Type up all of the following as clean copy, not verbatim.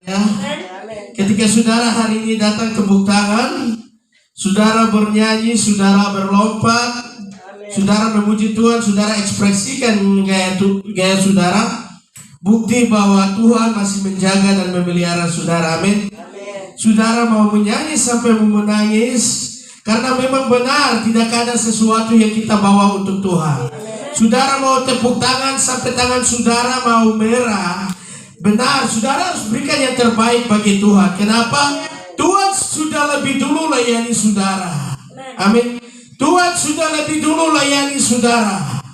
Ya. Ketika saudara hari ini datang tepuk tangan, saudara bernyanyi, saudara berlompat, saudara memuji Tuhan, saudara ekspresikan gaya saudara, bukti bahwa Tuhan masih menjaga dan memelihara saudara. Amin. Saudara mau menyanyi sampai mau menangis, karena memang benar tidak ada sesuatu yang kita bawa untuk Tuhan. Saudara mau tepuk tangan sampai tangan saudara mau merah. Benar, saudara harus berikan yang terbaik bagi Tuhan. Kenapa? Tuhan sudah lebih dulu layani saudara. Amin. Tuhan sudah lebih dulu layani saudara.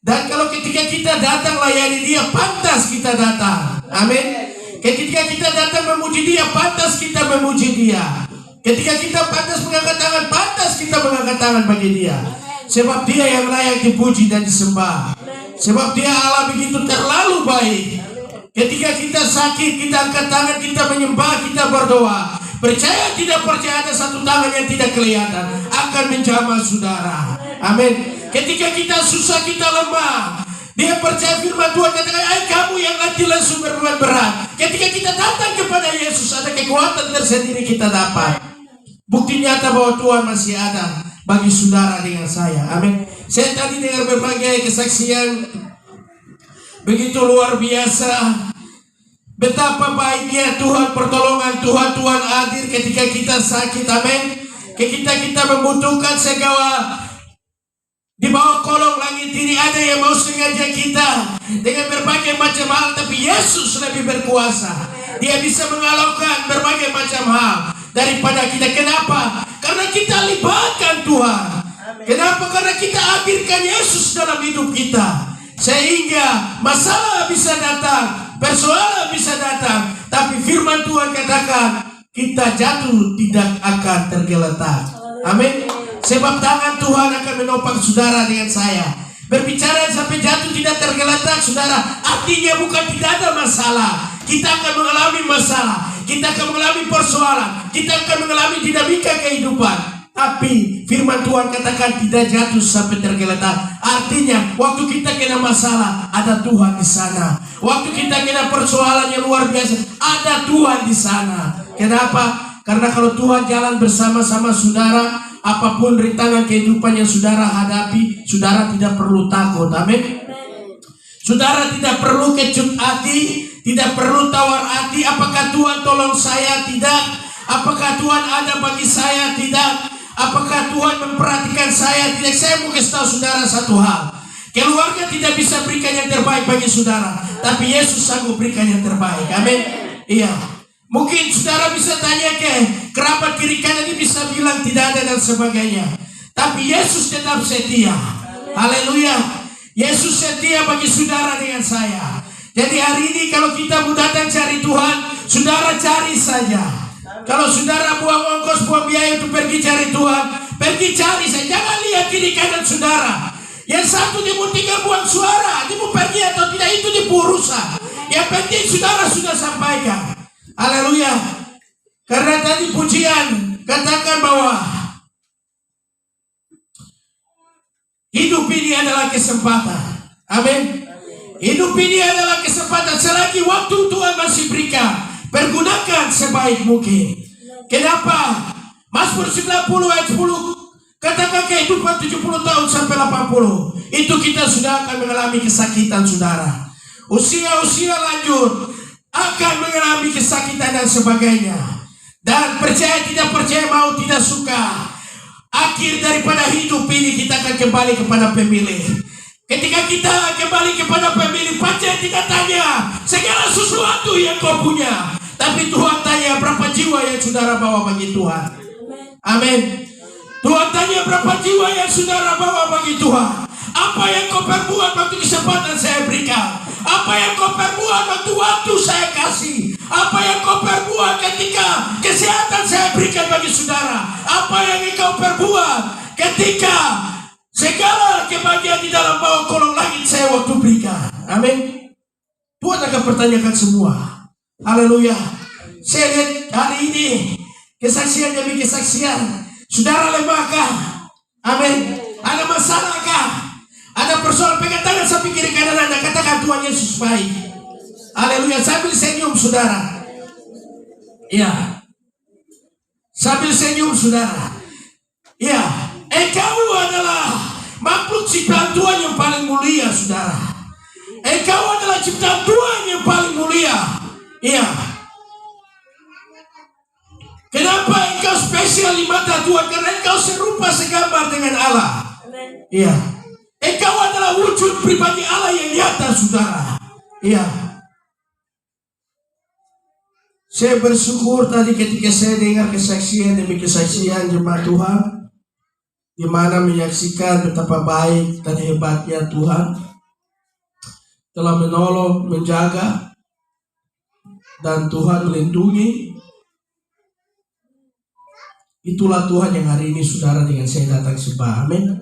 Dan kalau ketika kita datang layani Dia, pantas kita datang. Amin. Ketika kita datang memuji Dia, pantas kita memuji Dia. Ketika kita pantas mengangkat tangan, pantas kita mengangkat tangan bagi Dia. Sebab Dia yang layak dipuji dan disembah. Sebab Dia Allah begitu terlalu baik. Ketika kita sakit, kita angkat tangan, kita menyembah, kita berdoa. Percaya tidak percaya, ada satu tangan yang tidak kelihatan akan menjamah saudara. Amin. Ketika kita susah, kita lemah, Dia percaya firman Tuhan katakan, "Hai kamu yang letih lesu berbeban berat." Ketika kita datang kepada Yesus, ada kekuatan tersendiri kita dapat. Bukti nyata bahwa Tuhan masih ada bagi saudara dengan saya. Amin. Saya tadi dengar berbagai kesaksian begitu luar biasa. Betapa baiknya Tuhan, pertolongan Tuhan, Tuhan hadir ketika kita sakit. Amin. Ketika kita membutuhkan segala di bawah kolong langit ini, ada yang mau sengaja kita dengan berbagai macam hal, tapi Yesus lebih berkuasa. Dia bisa mengalahkan berbagai macam hal daripada kita. Kenapa? Karena kita libatkan Tuhan. Kenapa? Karena kita hadirkan Yesus dalam hidup kita. Sehingga masalah bisa datang, persoalan bisa datang, tapi firman Tuhan katakan kita jatuh tidak akan tergeletak. Amin. Sebab tangan Tuhan akan menopang saudara dengan saya. Berbicara sampai jatuh tidak tergeletak, saudara, artinya bukan tidak ada masalah. Kita akan mengalami masalah, kita akan mengalami persoalan, kita akan mengalami dinamika kehidupan. Tapi firman Tuhan katakan tidak jatuh sampai tergeletak. Artinya waktu kita kena masalah, ada Tuhan di sana. Waktu kita kena persoalan yang luar biasa, ada Tuhan di sana. Kenapa? Karena kalau Tuhan jalan bersama-sama saudara, apapun rintangan kehidupan yang saudara hadapi, saudara tidak perlu takut. Amin. Saudara tidak perlu kecut hati, tidak perlu tawar hati. Apakah Tuhan tolong saya? Tidak. Apakah Tuhan ada bagi saya? Tidak. Apakah Tuhan memperhatikan saya? Tidak. Saya mau kasih tahu saudara satu hal. Keluarga tidak bisa berikan yang terbaik bagi saudara, tapi Yesus sanggup berikan yang terbaik. Amin. Iya. Mungkin saudara bisa tanya ke kerabat kiri kanan, ini bisa bilang tidak ada dan sebagainya. Tapi Yesus tetap setia. Haleluya. Yesus setia bagi saudara dengan saya. Jadi hari ini kalau kita mau datang cari Tuhan, saudara cari saja. Kalau saudara buang ongkos, buang biaya untuk pergi cari Tuhan, pergi cari saja. Jangan lihat kiri kanan saudara. Yang satu dia mau tinggal buang suara, dia mau pergi atau tidak, itu dia urusan. Yang penting saudara sudah sampaikan. Haleluya. Karena tadi pujian katakan bahwa hidup ini adalah kesempatan. Amin. Hidup ini adalah kesempatan. Selagi waktu Tuhan masih berikan, pergunakan sebaik mungkin. Kenapa? Mazmur 90 ayat 10 katakan kehidupan 70 tahun sampai 80 itu kita sudah akan mengalami kesakitan saudara. Usia-usia lanjut akan mengalami kesakitan dan sebagainya. Dan percaya tidak percaya, mau tidak suka, akhir daripada hidup ini kita akan kembali kepada pemilih. Ketika kita kembali kepada pemilih, percaya tidak tanya segala sesuatu yang kau punya, tapi Tuhan tanya berapa jiwa yang saudara bawa bagi Tuhan. Amin. Tuhan tanya berapa jiwa yang saudara bawa bagi Tuhan. Apa yang kau perbuat waktu kesempatan saya berikan? Apa yang kau perbuat waktu saya kasih? Apa yang kau perbuat ketika kesehatan saya berikan bagi saudara? Apa yang kau perbuat ketika segala kebahagiaan di dalam bawah kolong langit saya waktu berikan? Amin. Tuhan akan pertanyakan semua. Haleluya. Saya lihat hari ini kesaksian demi kesaksian. Saudara lemahkah? Amin. Ada masalahkah? Ada persoalan? Pegang tangan sampai kiri kanan Anda, katakan Tuhan Yesus baik. Haleluya. Sambil senyum saudara. Ya, sambil senyum saudara. Ya, engkau adalah makhluk ciptaan Tuhan yang paling mulia saudara. Engkau adalah ciptaan Tuhan yang paling mulia. Iya. Kenapa engkau spesial di mata Tuhan? Karena engkau serupa segambar dengan Allah. Iya. Engkau adalah wujud pribadi Allah yang nyata saudara. Iya. Saya bersyukur tadi ketika saya dengar kesaksian demi kesaksian jemaat Tuhan, di mana menyaksikan betapa baik dan hebatnya Tuhan telah menolong, menjaga, dan Tuhan melindungi. Itulah Tuhan yang hari ini saudara dengan saya datang sembah. Amin.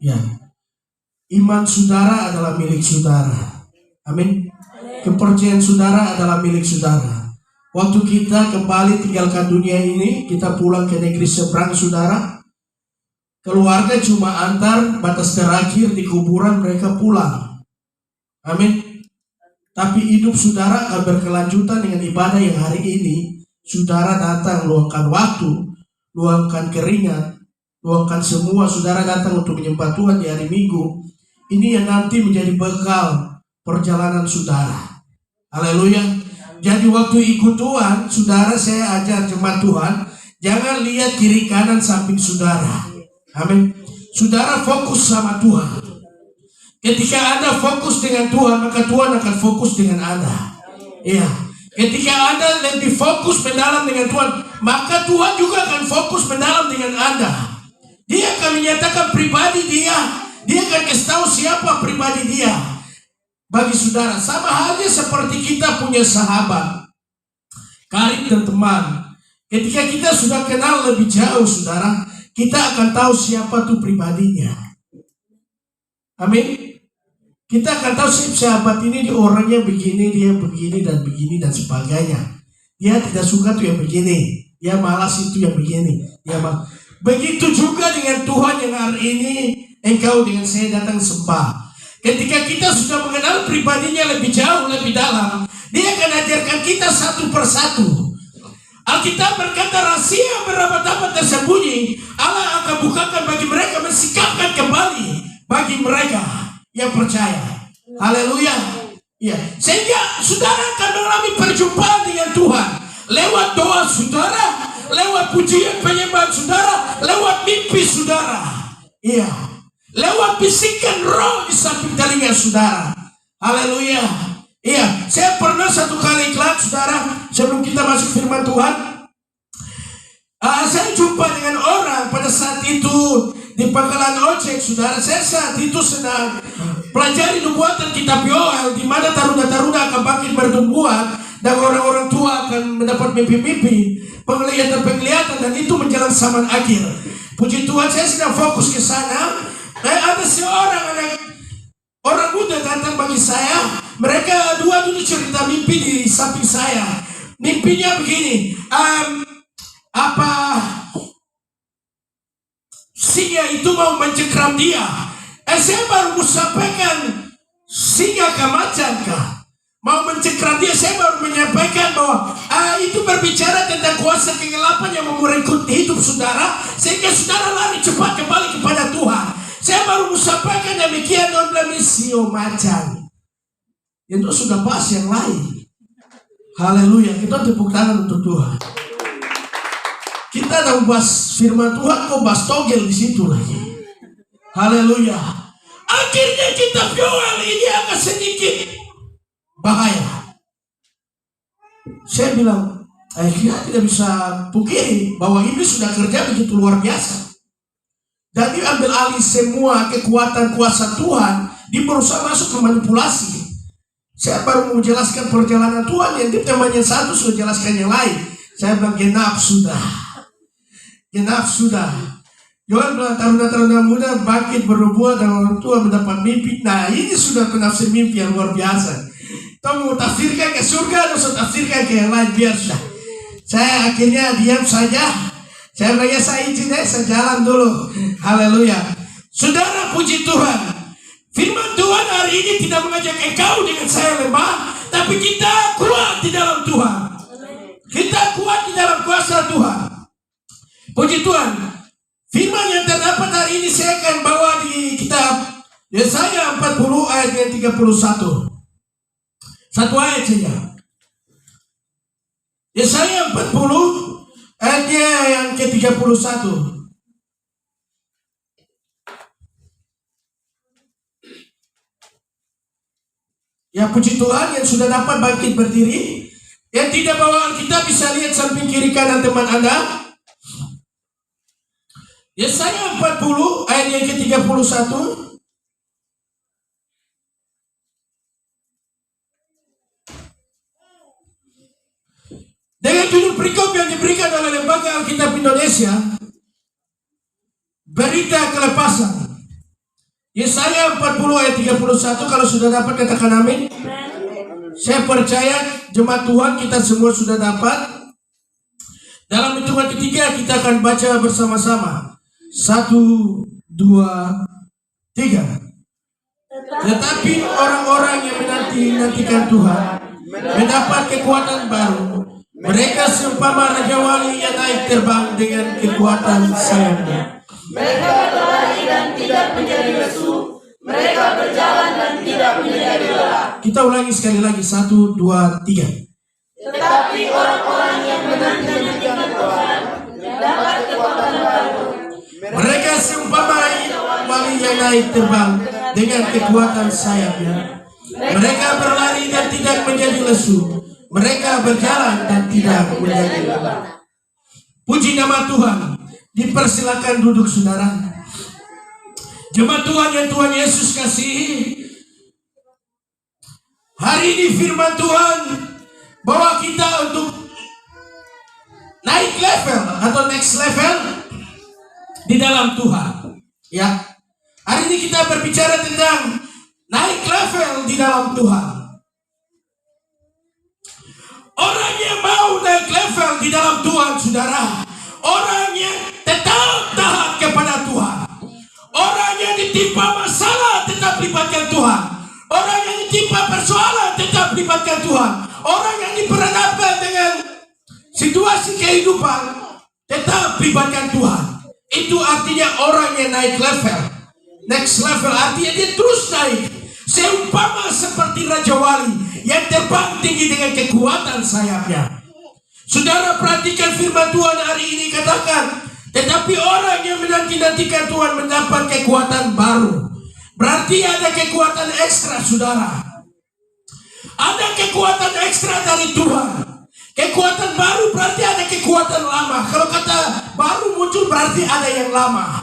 Ya. Iman saudara adalah milik saudara. Amin. Kepercayaan saudara adalah milik saudara. Waktu kita kembali tinggalkan dunia ini, kita pulang ke negeri seberang saudara. Keluarga cuma antar batas terakhir di kuburan, mereka pulang. Amin. Tapi hidup saudara akan berkelanjutan dengan ibadah yang hari ini. Saudara datang, luangkan waktu, luangkan keringat, luangkan semua. Saudara datang untuk menyembah Tuhan di hari Minggu. Ini yang nanti menjadi bekal perjalanan saudara. Haleluya. Jadi waktu ikut Tuhan, saudara, saya ajar jemaat Tuhan, jangan lihat kiri kanan samping saudara. Amin. Saudara fokus sama Tuhan. Ketika Anda fokus dengan Tuhan, maka Tuhan akan fokus dengan Anda. Iya. Ketika Anda lebih fokus mendalam dengan Tuhan, maka Tuhan juga akan fokus mendalam dengan Anda. Dia akan menyatakan pribadi dia. Dia akan kasih tahu siapa pribadi dia. Bagi saudara, sama halnya seperti kita punya sahabat, karib dan teman. Ketika kita sudah kenal lebih jauh saudara, kita akan tahu siapa tuh pribadinya. Amin. Kita akan tahu sahabat ini, dia orangnya begini, dia begini dan sebagainya. Dia tidak suka tuh yang begini, dia malas itu yang begini, dia malas. Begitu juga dengan Tuhan yang hari ini engkau dengan saya datang sembah. Ketika kita sudah mengenal pribadinya lebih jauh, lebih dalam, dia akan ajarkan kita satu persatu. Alkitab berkata rahasia berabat-abat tersembunyi Allah akan bukakan bagi mereka, mensikapkan kembali bagi mereka yang percaya. Haleluya. Ya, sehingga saudara akan mengalami perjumpaan dengan Tuhan lewat doa saudara, lewat pujian penyembahan saudara, lewat mimpi saudara. Iya. Lewat bisikan roh di samping telinga saudara. Haleluya. Iya, saya pernah satu kali iklan saudara, sebelum kita masuk firman Tuhan, saya jumpa dengan orang pada saat itu di pangkalan ojek saudara. Saya saat itu sedang pelajari nubuatan kitab Yoel, di mana taruna-taruna akan bangkit bertumbuhan dan orang-orang tua akan mendapat mimpi-mimpi, penglihatan-penglihatan, dan itu menjelang zaman akhir. Puji Tuhan, saya sedang fokus ke sana. Ada seorang orang muda datang bagi saya. Mereka dua dulu cerita mimpi di samping saya. Mimpinya begini, singa itu mau mencengkram dia. Saya baru mau sampaikan, singa kah macan kah mau mencengkram dia. Saya baru menyampaikan bahwa itu berbicara tentang kuasa kegelapan yang memurengkut hidup saudara, sehingga saudara lari cepat kembali kepada Tuhan. Saya baru menyampaikan demikian, non blemisio macan. Itu sudah bahas yang lain. Haleluya. Kita tepuk tangan untuk Tuhan. Kita ada bahas firman Tuhan, kok bahas togel di situ lagi. Haleluya. Akhirnya kitab Yoel ini agak sedikit bahaya. Saya bilang, kita tidak bisa pungkiri bahwa ini sudah kerja begitu luar biasa. Dan dia ambil alih semua kekuatan kuasa Tuhan. Dia berusaha masuk ke manipulasi. Saya baru mau jelaskan perjalanan Tuhan, yang dia temannya satu sudah jelaskan yang lain. Saya bilang genap sudah. Genap sudah. Yoel bilang taruna-taruna muda bangkit bernubuat dan orang tua mendapat mimpi. Nah, ini sudah penafsir mimpi yang luar biasa. Kamu mau tafsirkan ke surga atau tafsirkan ke yang lain, biar sudah. Saya akhirnya diam saja. Saya bilang, ya saya izin saya jalan dulu. Haleluya. Saudara, puji Tuhan. Firman Tuhan hari ini tidak mengajak engkau dengan saya lemah, tapi kita kuat di dalam Tuhan. Kita kuat Puji Tuhan. Firman yang terdapat hari ini saya akan bawa di kitab Yesaya 40 ayat yang 31. Satu ayat saja. Yesaya 40 ayatnya yang ke-31. Ya, puji Tuhan yang sudah dapat bangkit berdiri. Yang tidak bawa Alkitab bisa lihat samping kiri kanan teman Anda. Yesaya 40 ayat yang ke-31. Dengan judul perikop yang diberikan oleh Lembaga Alkitab Indonesia, berita kelepasan. Yesaya 40 ayat 31, kalau sudah dapat katakan amin. Saya percaya jemaat Tuhan kita semua sudah dapat. Dalam hitungan ketiga kita akan baca bersama-sama. 1, 2, 3. Tetapi orang-orang yang menanti-nantikan Tuhan mendapat kekuatan baru. Mereka seumpama Raja Wali yang naik terbang dengan kekuatan sayapnya. Mereka berlari dan tidak menjadi lesu. Mereka berjalan dan tidak menjadi lelah. Kita ulangi sekali lagi. 1, 2, 3. Tetapi orang-orang yang menanti-nantikan Tuhan mendapat kekuatan baru. Mereka seumpama wali yang naik terbang dengan kekuatan sayapnya. Mereka berlari dan tidak menjadi lesu. Mereka berjalan dan tidak menjadi lelah. Puji nama Tuhan. Dipersilakan duduk saudara. Jemaat Tuhan yang Tuhan Yesus kasihi, hari ini firman Tuhan bahwa kita untuk naik level atau next level di dalam Tuhan. Ya, hari ini kita berbicara tentang naik level di dalam Tuhan. Orang yang mau naik level di dalam Tuhan, saudara, orang yang tetap taat kepada Tuhan, orang yang ditimpa masalah tetap libatkan Tuhan, orang yang ditimpa persoalan tetap libatkan Tuhan, orang yang diperhadapkan dengan situasi kehidupan tetap libatkan Tuhan. Itu artinya orang yang naik level. Next level artinya dia terus naik, seumpama seperti Raja Wali yang terbang tinggi dengan kekuatan sayapnya. Saudara perhatikan firman Tuhan hari ini katakan, tetapi orang yang menanti-nantikan Tuhan mendapat kekuatan baru. Berarti ada kekuatan ekstra, saudara. Ada kekuatan ekstra dari Tuhan. Kekuatan baru berarti ada kekuatan lama. Kalau kata baru muncul berarti ada yang lama.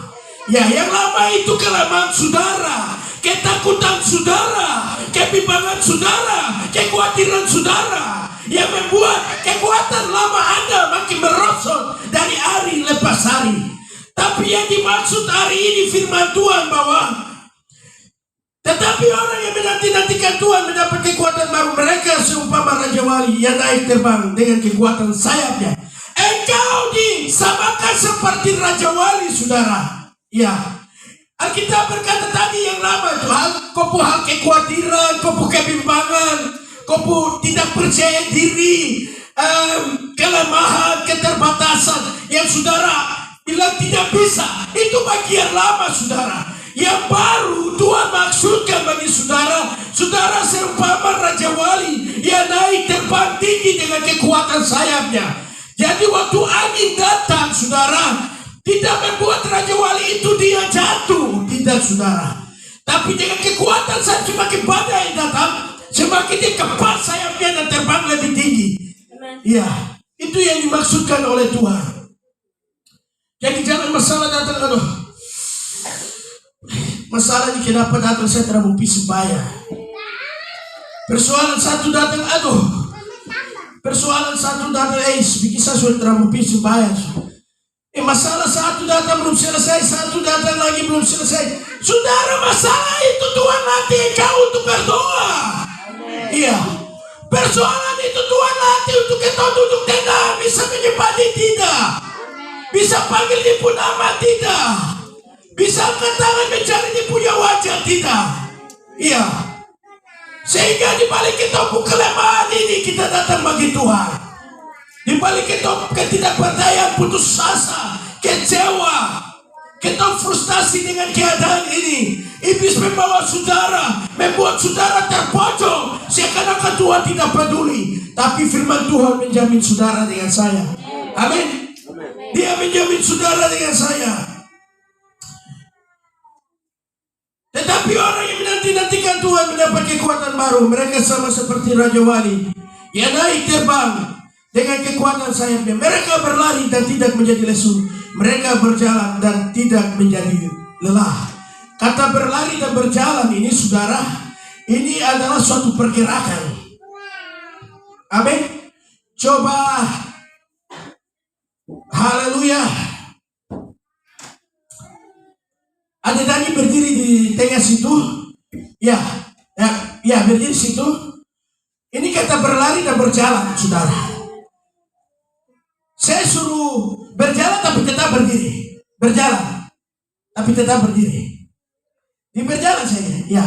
Ya, yang lama itu kelemahan saudara, ketakutan saudara, kebimbangan saudara, kekhawatiran saudara, yang membuat kekuatan lama Anda makin merosot dari hari lepas hari. Tapi yang dimaksud hari ini firman Tuhan bahwa tetapi orang yang menanti-nantikan Tuhan mendapat kekuatan baru. Mereka seumpama Raja Wali yang naik terbang dengan kekuatan sayapnya. Engkau disamakan seperti Raja Wali, saudara. Ya, Alkitab berkata tadi yang lama itu kopu hal kekhawatiran, kopu kebimbangan, kopu tidak percaya diri, kelemahan, keterbatasan yang saudara bilang tidak bisa. Itu bagian lama, saudara. Yang baru Tuhan maksudkan bagi saudara, saudara seumpama Raja Wali yang naik terbang tinggi dengan kekuatan sayapnya. Jadi waktu angin datang, saudara, tidak membuat Raja Wali itu dia jatuh, tidak, saudara. Tapi dengan kekuatan sayap semakin badai datang, semakin dia kepat sayapnya dan terbang lebih tinggi. Ya, itu yang dimaksudkan oleh Tuhan. Jadi jangan masalah datang, aduh, masalah ini kenapa datang saya teramumpi sembahyang. Persoalan satu datang, aduh, persoalan satu datang, bikin saya sudah teramumpi sembahyang. Masalah satu datang belum selesai, satu datang lagi belum selesai. Saudara, masalah itu Tuhan latih engkau untuk berdoa. Iya, persoalan itu Tuhan latih untuk kita duduk tenang, bisa menyembah tidak, bisa panggil dia pun nama tidak, bisa angkat tangan mencari dia punya wajah tidak. Iya, sehingga di balik kita kelemahan ini kita datang bagi Tuhan. Di balik ketidakberdayaan, putus asa, kecewa, kita frustasi dengan keadaan ini. Iblis membawa saudara, membuat saudara terpojok, seakan-akan Tuhan tidak peduli. Tapi firman Tuhan menjamin saudara dengan saya. Amin. Dia menjamin saudara dengan saya. Tetapi orang yang menanti-nantikan Tuhan mendapat kekuatan baru. Mereka sama seperti Raja Wali yang naik terbang dengan kekuatan sayapnya. Mereka berlari dan tidak menjadi lesu. Mereka berjalan dan tidak menjadi lelah. Kata berlari dan berjalan ini, saudara, ini adalah suatu pergerakan. Amin. Coba, haleluya. Ada Dani berdiri di tengah situ. Ya, berdiri situ. Ini kata berlari dan berjalan, saudara. Saya suruh berjalan tapi tetap berdiri. Berjalan tapi tetap berdiri. Di berjalan saya, ya.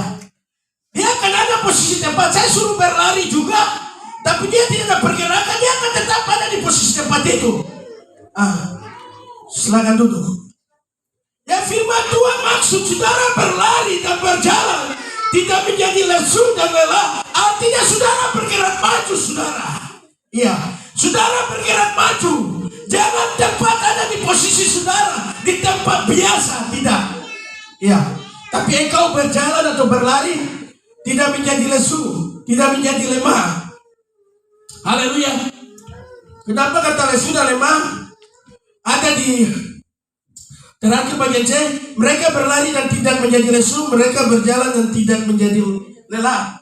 Dia akan ada posisi tempat. Saya suruh berlari juga, tapi dia tidak ada pergerakan. Dia akan tetap ada di posisi tempat itu. Silakan duduk. Ya, firman Tuhan maksud saudara berlari dan berjalan, tidak menjadi lesu dan lelah. Artinya saudara bergerak maju, saudara. Iya, saudara bergerak maju. Jangan tempat ada di posisi saudara, di tempat biasa, tidak. Iya, tapi engkau berjalan atau berlari, tidak menjadi lesu, tidak menjadi lemah. Haleluya. Kenapa kata lesu dan lemah? Ada di terakhir bagian C, mereka berlari dan tidak menjadi lesu, mereka berjalan dan tidak menjadi lelah.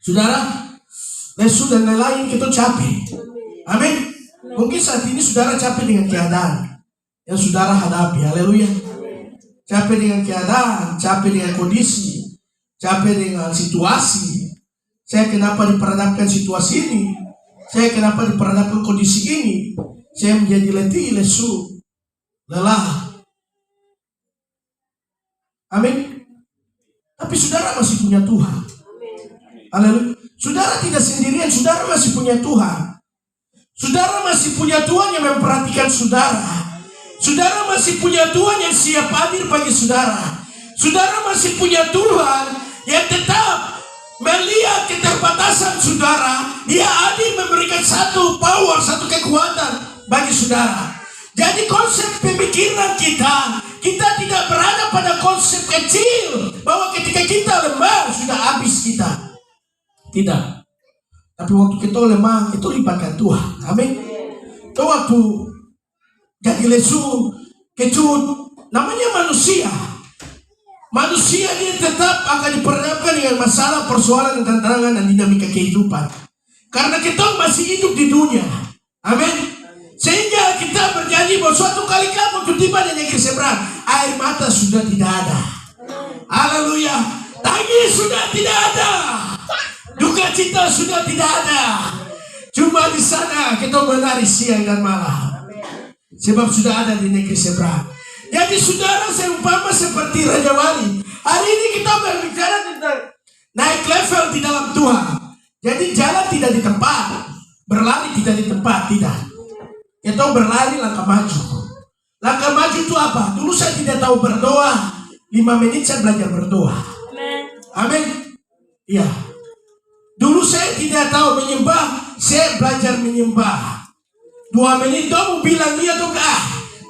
Saudara, lesu dan lelah ini kita capek. Amin. Mungkin saat ini saudara capek dengan keadaan yang saudara hadapi. Haleluya. Capek dengan keadaan, capek dengan kondisi, capek dengan situasi. Saya kenapa diperhadapkan situasi ini? Saya kenapa diperhadapkan kondisi ini? Saya menjadi letih, lesu, lelah. Amin. Tapi saudara masih punya Tuhan. Haleluya. Saudara tidak sendirian, saudara masih punya Tuhan. Saudara masih punya Tuhan yang memperhatikan saudara. Saudara masih punya Tuhan yang siap hadir bagi saudara. Saudara masih punya Tuhan yang tetap melihat keterbatasan saudara. Dia hadir memberikan satu power, satu kekuatan bagi saudara. Jadi konsep pemikiran kita tidak berada pada konsep kecil bahwa ketika kita lemah sudah habis kita. Tidak. Tapi waktu kita lemah itu libatkan Tuhan. Amin. Itu waktu jadi lesu, kecut, namanya manusia. Manusia dia tetap akan diperhadapkan dengan masalah, persoalan, dan tantangan dan dinamika kehidupan. Karena kita masih hidup di dunia. Amin. Sehingga kita berjanji bahwa suatu kali kamu tiba di negeri seberang, air mata sudah tidak ada. Haleluya. Tangis sudah tidak ada. Duka cita sudah tidak ada. Cuma di sana kita menari siang dan malam. Sebab sudah ada di negeri seberang. Jadi saudara seumpama seperti Raja Wali. Hari ini kita berbicara tentang naik level di dalam Tuhan. Jadi jalan tidak di tempat, berlari tidak di tempat, tidak. Kita berlari langkah maju. Langkah maju itu apa? Dulu saya tidak tahu berdoa. 5 menit saya belajar berdoa. Amin. Iya. Dulu saya tidak tahu menyembah. Saya belajar menyembah. 2 menit kamu bilang dia tuh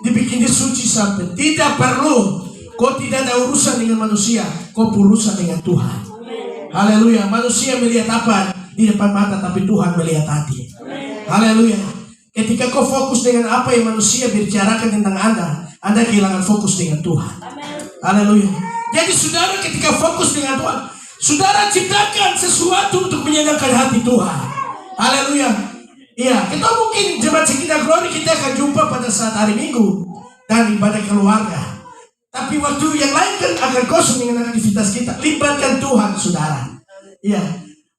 dibikin dia suci sampai. Tidak perlu. Kau tidak ada urusan dengan manusia. Kau berurusan dengan Tuhan. Haleluya. Manusia melihat apa di depan mata, tapi Tuhan melihat hati. Haleluya. Ketika kau fokus dengan apa yang manusia bicarakan tentang Anda kehilangan fokus dengan Tuhan. Haleluya. Jadi saudara ketika fokus dengan Tuhan, saudara ciptakan sesuatu untuk menyenangkan hati Tuhan. Haleluya. Iya, kita mungkin jemaat Sekitar Glory kita akan jumpa pada saat hari Minggu dan ibadah keluarga. Tapi waktu yang lain kan akan kosong dengan aktivitas kita. Libatkan Tuhan, saudara. Iya.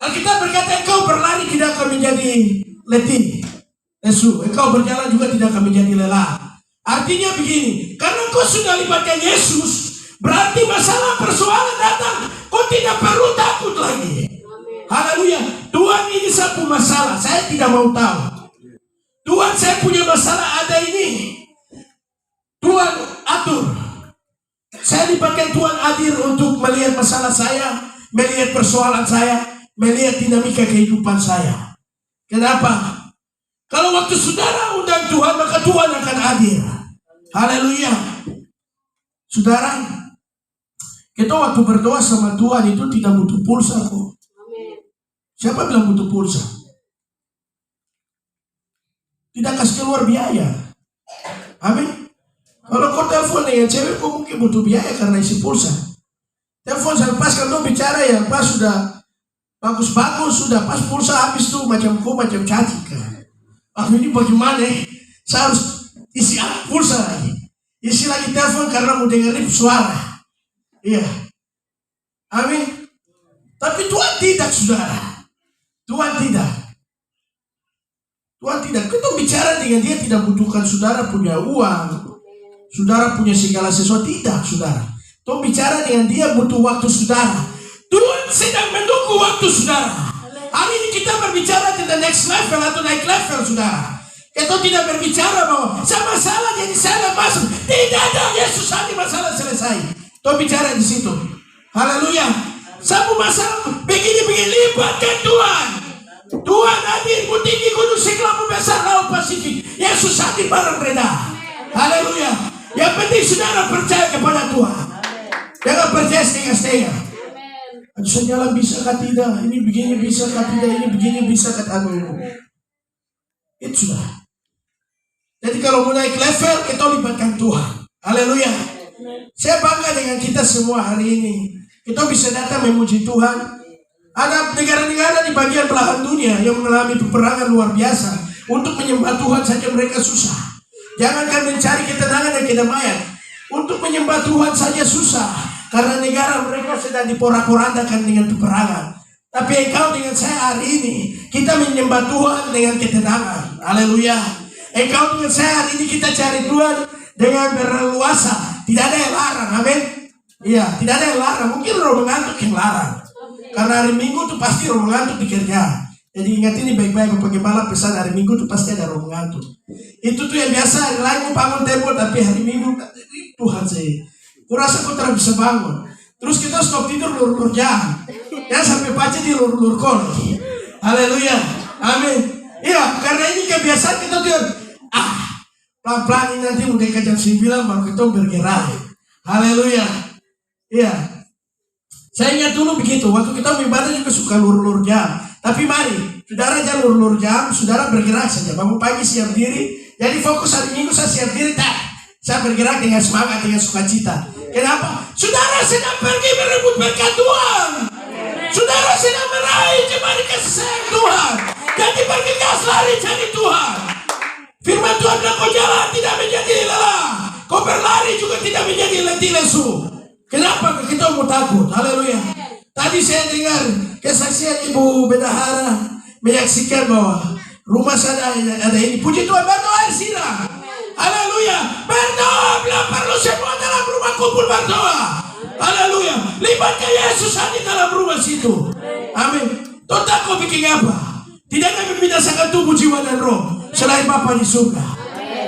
Alkitab berkata engkau berlari tidak akan menjadi letih, lesu. Engkau berjalan juga tidak akan menjadi lelah. Artinya begini, karena kau sudah libatkan Yesus, berarti masalah persoalan datang, kau tidak perlu takut lagi. Haleluya. Tuhan ini satu masalah, saya tidak mau tahu. Tuhan saya punya masalah ada ini. Tuhan atur. Saya libatkan Tuhan hadir untuk melihat masalah saya, melihat persoalan saya, melihat dinamika kehidupan saya. Kenapa? Kalau waktu saudara undang Tuhan, maka Tuhan akan hadir. Haleluya. Saudara, kita waktu berdoa sama Tuhan itu tidak butuh pulsa kok. Siapa bilang butuh pulsa? Tidak kasih keluar biaya. Amin. Kalau kau telepon dengan cewek, kau mungkin butuh biaya karena isi pulsa. Telepon sampai pas kalau bicara ya pas sudah bagus-bagus, sudah pas pulsa habis tuh macam cacing kan. Ini bagaimana? Saya harus isi pulsa lagi. Isi lagi telepon karena mau dengerin suara. Iya. Amin. Tapi Tuhan tidak, saudara. Tuhan tidak. Kita bicara dengan dia tidak butuhkan saudara punya uang. Saudara punya segala sesuatu. Tidak, saudara. Tuhan bicara dengan dia butuh waktu saudara. Tuhan sedang menunggu waktu saudara. Hari ini kita berbicara tentang next level atau naik level, saudara. Kita tidak berbicara bahwa sama masalah jadi saya masuk. Tidak ada, Yesus hadir masalah selesai. Tuhan bicara di situ. Haleluya. Satu masalah begini libatkan Tuhan. Tuhan hadir tinggi gunung Siklam besar laut Pasifik. Yesus hadir barang reda. Haleluya. Yang penting saudara percaya kepada Tuhan. Jangan percaya setengah-setengah. Saya jalan bisa kah tidak? Ini begini bisa kah tidak? Ini begini bisa kah tidak? Itu sudah. Jadi kalau mau naik level, kita libatkan Tuhan. Haleluya. Saya bangga dengan kita semua hari ini. Kita bisa datang memuji Tuhan. Ada negara-negara di bagian belahan dunia yang mengalami peperangan luar biasa. Untuk menyembah Tuhan saja mereka susah. Jangankan mencari ketenangan dan kedamaian. Untuk menyembah Tuhan saja susah. Karena negara mereka sedang diporak-porandakan dengan peperangan. Tapi engkau dengan saya hari ini, kita menyembah Tuhan dengan ketenangan. Haleluya. Engkau dengan saya hari ini kita cari Tuhan dengan berleluasa. Tidak ada yang larang. Amin. Iya, tidak ada yang larang. Mungkin roh mengantuk yang larang. Karena hari Minggu itu pasti roh mengantuk dikerja. Jadi ingat ini baik-baik Bapak Gembala, pesan hari Minggu itu pasti ada roh mengantuk. Itu tuh yang biasa hari lain mau bangun tempo, tapi hari Minggu Tuhan saya. Kurasa kau tidak bisa bangun. Terus kita stop tidur lur-lur jam. Ya sampai pacar di lur-lur kol. Haleluya. Amin. Iya, karena ini kebiasaan kita tuh. Pelan-pelan ini nanti udah ke jam 9 baru kita bergerak. Haleluya. Iya. Saya ingat dulu begitu. Waktu kita beribadah juga suka lur-lur jam. Tapi mari, saudara jangan lur-lur jam. Saudara bergerak saja. Bangun pagi siap diri. Jadi fokus hari Minggu saya siap diri. Saya bergerak dengan semangat, dengan sukacita. Kenapa? Saudara sedang pergi merebut berkat Tuhan. Saudara sedang meraih jemari kasih sayang Tuhan. Jadi bergegas lari cari Tuhan. Firman Tuhan bilang kau jalan tidak menjadi lelah. Kau berlari juga tidak menjadi letih lesu. Kenapa kita mau takut? Haleluya. Tadi saya dengar kesaksian Ibu Bendahara menyaksikan bahwa rumah saya ada ini. Puji Tuhan, berdoa sirah. Haleluya. Berdoa bila perlu semua dalam rumah kumpul berdoa. Haleluya. Libatkan Yesus hadir dalam rumah situ. Amin. Total kau bikin apa? Tidak akan membinasakan tubuh, jiwa dan roh selain Bapa di surga.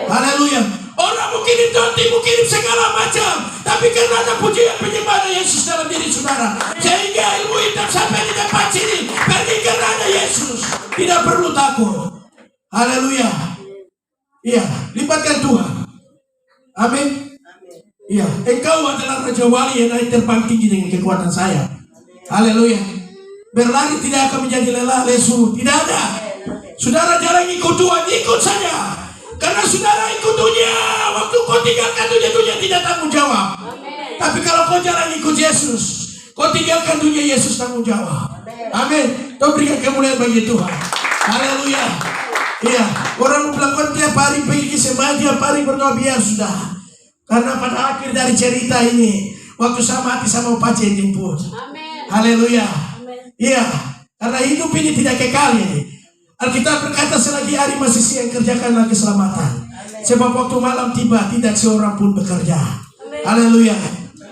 Haleluya. Orang mungkin itu mungkin segala macam, tapi karena ada pujian penyembahan Yesus dalam diri saudara, sehingga ilmu hitam sampai di tempat sini pergi karena ada Yesus. Tidak perlu takut. Haleluya. Iya, libatkan Tuhan. Amin. Iya, engkau adalah Raja Wali yang naik terbang tinggi dengan kekuatan saya. Haleluya. Berlari tidak akan menjadi lelah lesu. Tidak ada. Saudara jangan ikut Tuhan, ikut saja. Karena saudara ikut dunia, waktu kau tinggalkan dunia tidak tanggung jawab. Tapi kalau kau jalan ikut Yesus, kau tinggalkan dunia, Yesus tanggung jawab. Amin. Kau berikan kemuliaan bagi Tuhan. Haleluya. Iya, orang melakukan tiap hari pergi sembah, tiap hari berdoa biar sudah. Karena pada akhir dari cerita ini, waktu saya mati sama pacar yang jemput. Haleluya. Iya, karena hidup ini tidak kekal ya. Alkitab berkata selagi hari masih siang kerjakanlah keselamatan. Sebab waktu malam tiba tidak seorang pun bekerja. Haleluya.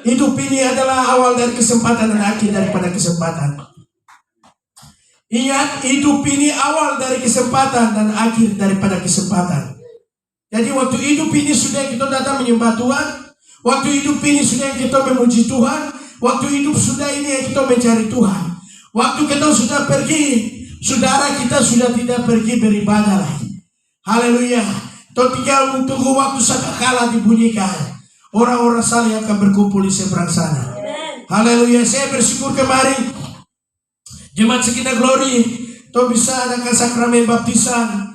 Hidup ini adalah awal dari kesempatan dan akhir daripada kesempatan. Ingat, hidup ini awal dari kesempatan dan akhir daripada kesempatan. Jadi waktu hidup ini sudah kita datang menyembah Tuhan. Waktu hidup ini sudah kita memuji Tuhan. Waktu hidup sudah ini yang kita mencari Tuhan. Waktu kita sudah pergi, saudara kita sudah tidak pergi beribadah lagi. Haleluya. Kita tinggal menunggu waktu sakakala dibunyikan. Orang-orang saleh akan berkumpul di seberang sana. Haleluya. Saya bersyukur kemarin Jemaat Sakinah Glory, kita bisa adakan sakramen baptisan,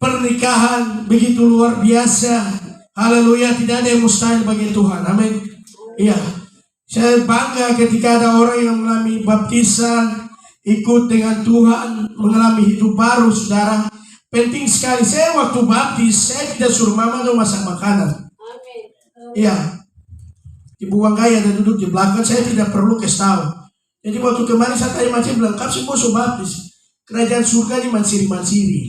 pernikahan begitu luar biasa. Haleluya, tidak ada yang mustahil bagi Tuhan. Amin. Iya. Saya bangga ketika ada orang yang mengalami baptisan, ikut dengan Tuhan, mengalami hidup baru, saudara. Penting sekali. Saya waktu baptis, saya tidak suruh mama dong masak makanan. Iya. Ibu Wanggaya ada duduk di belakang, saya tidak perlu kasih tahu. Jadi waktu kemarin saya tanya macam bilang, kamu semua so baptis. Kerajaan surga ini mansiri-mansiri.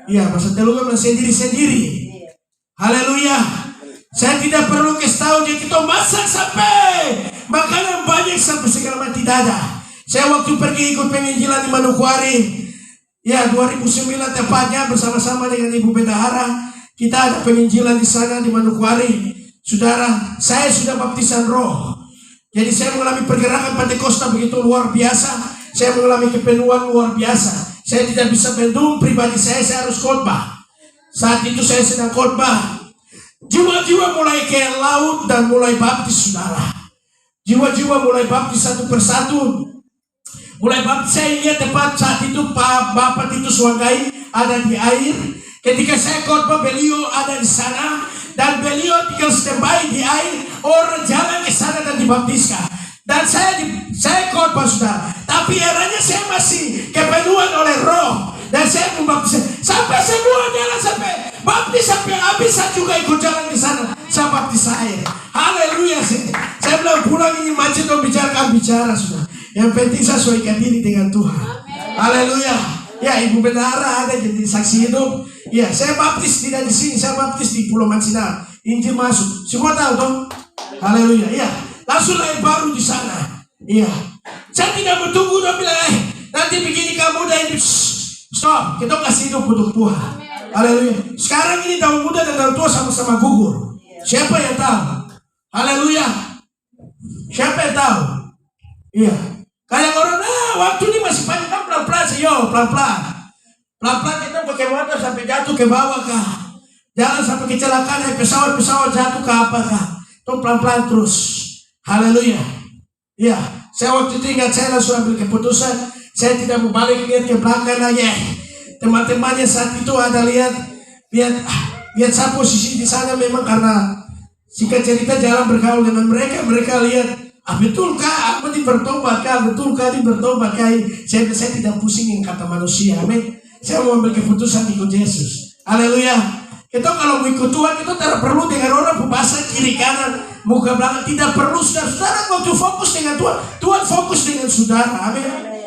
Iya, masa teluga sendiri-sendiri. Haleluya. Saya tidak perlu kasih tahu dia kita masak sampai makanan banyak sampai segala macam, tidak ada. Saya waktu pergi ikut penginjilan di Manokwari, ya 2009 tepatnya bersama-sama dengan Ibu Bendahara, kita ada penginjilan di sana di Manokwari. Saudara, saya sudah baptisan roh. Jadi saya mengalami pergerakan Pentakosta begitu luar biasa. Saya mengalami kepenuhan luar biasa. Saya tidak bisa bendung pribadi saya harus khotbah. Saat itu saya sedang khotbah. Jiwa-jiwa mulai ke laut dan mulai baptis, saudara. Jiwa-jiwa mulai baptis satu persatu. Mulai baptis, saya ingat tepat saat itu Pak Bapak Titus Wanggai ada di air. Ketika saya khotbah, beliau ada di sana. Dan beliau tinggal standby di air, orang jalan ke sana dan dibaptiskan. Dan saya khotbah, saudara. Tapi eranya saya masih kepenuhan oleh roh. Dan saya membaptis sampai semua jalan, sampai baptis sampai habis. Saya juga ikut jalan di sana. Saya baptis air. Haleluya. Saya bilang pulang ini macet dong bicara, saudara. Yang penting saya sesuaikan diri dengan Tuhan. Haleluya. Ya, Ibu Bendahara ada jadi saksi hidup. Ya, saya baptis tidak di sini, saya baptis di Pulau Mansinau. Injil masuk. Semua tahu dong? Haleluya. Ya, langsung lahir baru di sana. Iya. Saya tidak bertunggu dan bilang, nanti begini kamu udah hidup. Stop, kita kasih hidup untuk Tuhan. Haleluya. Sekarang ini daun muda dan daun tua sama-sama gugur. Siapa yang tahu? Haleluya. Siapa yang tahu? Iya. Kayak orang, waktu ini masih panjang, kan pelan-pelan sih, pelan-pelan. Pelan-pelan kita pakai motor sampai jatuh ke bawah kah? Jangan sampai kecelakaan, pesawat jatuh ke apa kah? Itu pelan-pelan terus. Haleluya. Ya, saya waktu itu ingat saya langsung ambil keputusan. Saya tidak mau balik lihat ke belakang lagi. Teman-temannya saat itu ada lihat saya posisi di sana memang karena singkat cerita jalan bergaul dengan mereka. Mereka lihat, betulkah aku bertobatkah? Betulkah dia bertobatkah? Saya tidak pusing yang kata manusia. Amin. Saya mau ambil keputusan ikut Yesus. Haleluya. Kita kalau mau ikut Tuhan, kita tidak perlu dengan orang berbahasa kiri kanan, muka belakang. Tidak perlu, saudara. Waktu fokus dengan Tuhan, Tuhan fokus dengan saudara. Amin.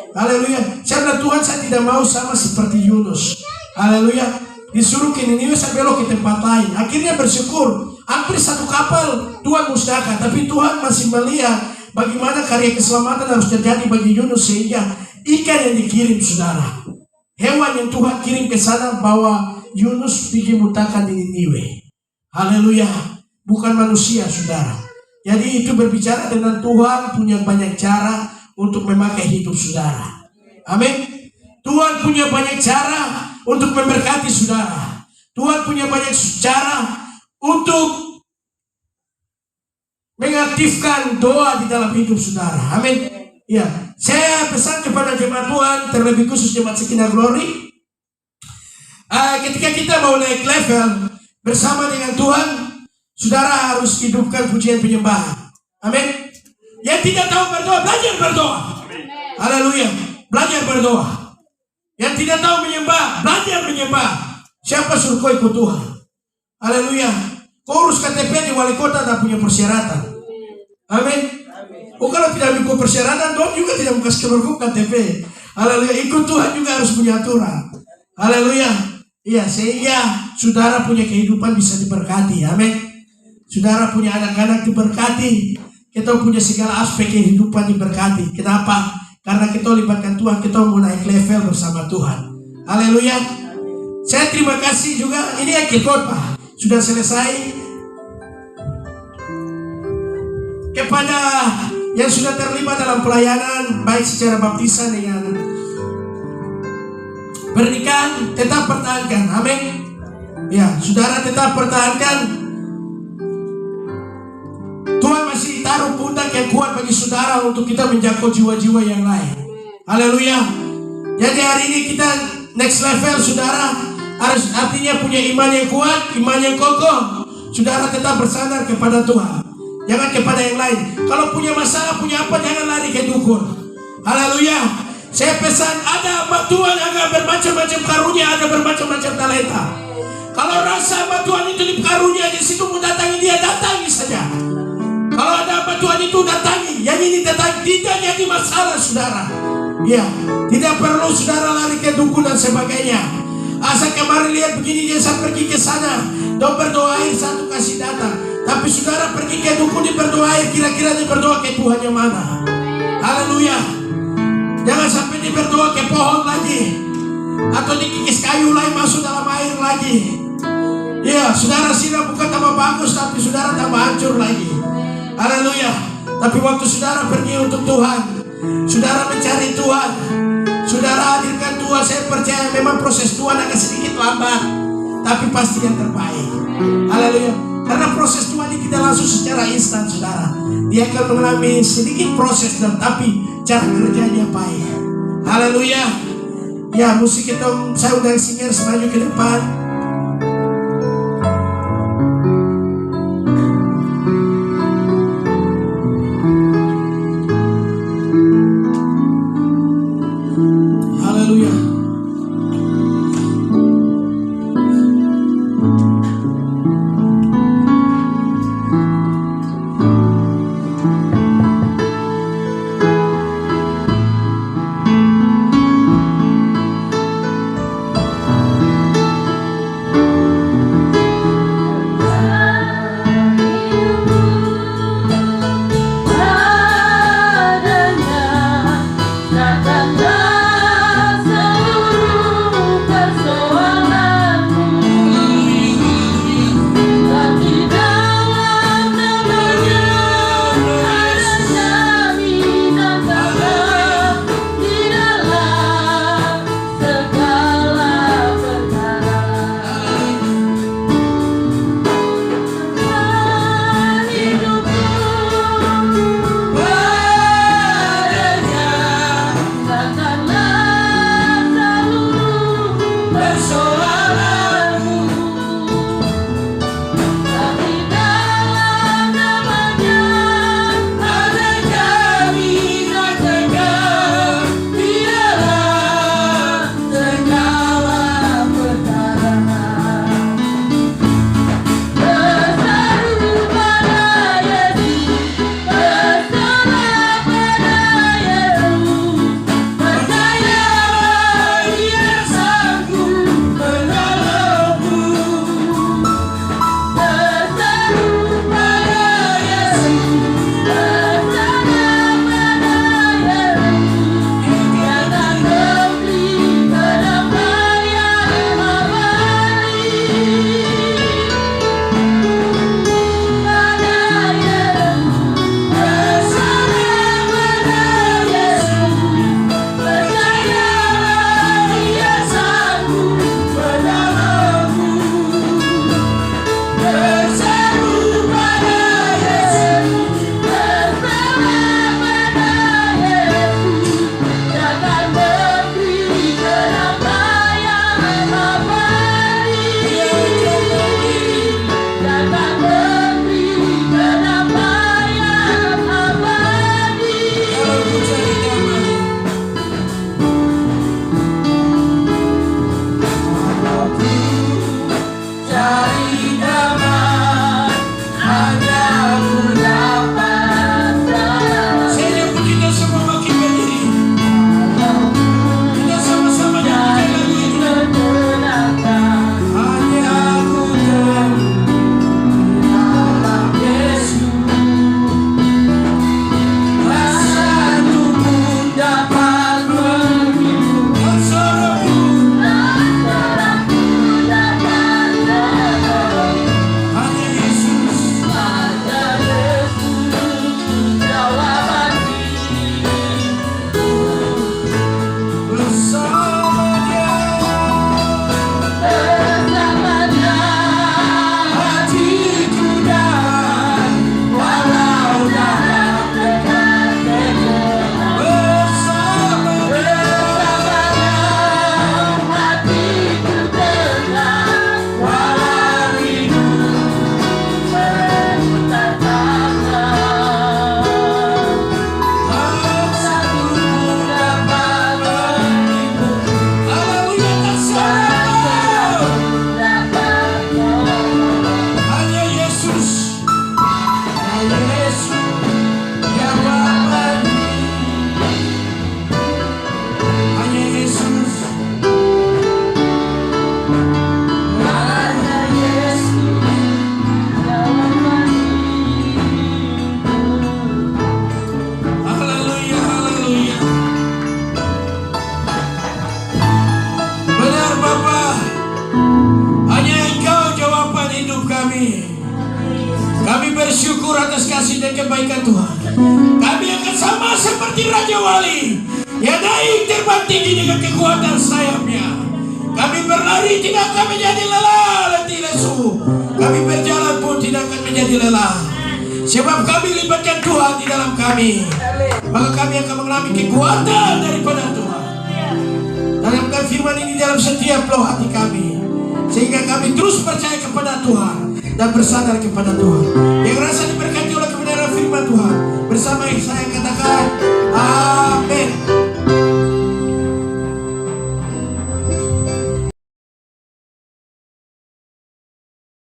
Haleluya. Saya bilang Tuhan, saya tidak mau sama seperti Yunus. Haleluya. Disuruh ke Niniwe, saya belok ke tempat lain. Akhirnya bersyukur. Hampir satu kapal Tuhan musnahkan, tapi Tuhan masih melihat bagaimana karya keselamatan harus terjadi bagi Yunus sehingga ikan yang dikirim, saudara, hewan yang Tuhan kirim ke sana bawa Yunus pergi mutakan di Niniwe. Haleluya. Bukan manusia, saudara. Jadi itu berbicara dengan Tuhan punya banyak cara untuk memakai hidup saudara. Amin. Tuhan punya banyak cara untuk memberkati saudara. Tuhan punya banyak cara untuk mengaktifkan doa di dalam hidup saudara. Amin. Ya, saya pesan kepada jemaat Tuhan, terlebih khusus jemaat Sakinah Glory. Ketika kita mau naik level bersama dengan Tuhan, saudara harus hidupkan pujian penyembahan. Amin. Yang tidak tahu berdoa, belajar berdoa. Haleluya. Belajar berdoa. Yang tidak tahu menyembah, belajar menyembah. Siapa suruh kau ikut Tuhan? Haleluya. Kau urus KTP di wali kota tak punya persyaratan. Amin. Kalau tidak ikut persyaratan, Tuhan juga tidak mau kasih keluar KTP. Haleluya. Ikut Tuhan juga harus punya aturan. Haleluya. Iya, sehingga saudara punya kehidupan bisa diberkati. Amin. Saudara punya anak-anak diberkati. Kita punya segala aspek kehidupan diberkati. Kenapa? Karena kita libatkan Tuhan, kita mau naik level bersama Tuhan. Haleluya. Saya terima kasih juga. Ini akhir khotbah sudah selesai. Kepada yang sudah terlibat dalam pelayanan, baik secara baptisan dengan pernikahan, tetap pertahankan. Amin. Ya, saudara tetap pertahankan. Tuhan masih taruh pundak yang kuat bagi saudara untuk kita menjangkau jiwa-jiwa yang lain. Haleluya. Jadi hari ini kita next level, saudara. Harus artinya punya iman yang kuat, iman yang kokoh. Saudara tetap bersandar kepada Tuhan, jangan kepada yang lain. Kalau punya masalah, punya apa, jangan lari ke dukun. Haleluya. Saya pesan, ada hamba Tuhan agak bermacam-macam karunia, ada bermacam-macam talenta. Kalau rasa hamba Tuhan itu dikarunia di situ, mendatangi dia, datangi saja. Kalau ada hamba Tuhan itu datangi, yang ini datangi, tidak jadi masalah, saudara. Ya, tidak perlu saudara lari ke dukun dan sebagainya. Asal kemarin lihat begini, dia saya pergi ke sana, dong berdoa air satu kasih datang. Tapi saudara pergi ke dukun di berdoa air, kira-kira dia berdoa ke Tuhan yang mana? Haleluya. Jangan sampai dia berdoa ke pohon lagi, atau dikikis kayu lain masuk dalam air lagi. Ya, saudara sila bukan tambah bagus, tapi saudara tambah hancur lagi. Haleluya. Tapi waktu saudara pergi untuk Tuhan, saudara mencari Tuhan, saudara hadirkan Tuhan, saya percaya memang proses Tuhan agak sedikit lambat, tapi pasti yang terbaik. Haleluya. Karena proses Tuhan ini tidak langsung secara instan, saudara. Dia akan mengalami sedikit proses, dan tapi cara kerjanya baik. Haleluya. Ya, musik itu saya undang singer maju ke depan. kami. Kami bersyukur atas kasih dan kebaikan Tuhan. Kami akan sama seperti Raja Wali yang naik terbang tinggi dengan kekuatan sayapnya. Kami berlari tidak akan menjadi lelah, letih lesu. Kami berjalan pun tidak akan menjadi lelah. Sebab kami libatkan Tuhan di dalam kami. Maka kami akan mengalami kekuatan daripada Tuhan. Tanamkan firman ini dalam setiap loh hati kami, sehingga kami terus percaya kepada Tuhan dan bersandar kepada Tuhan. Yang rasa diberkati oleh kebenaran firman Tuhan, bersama saya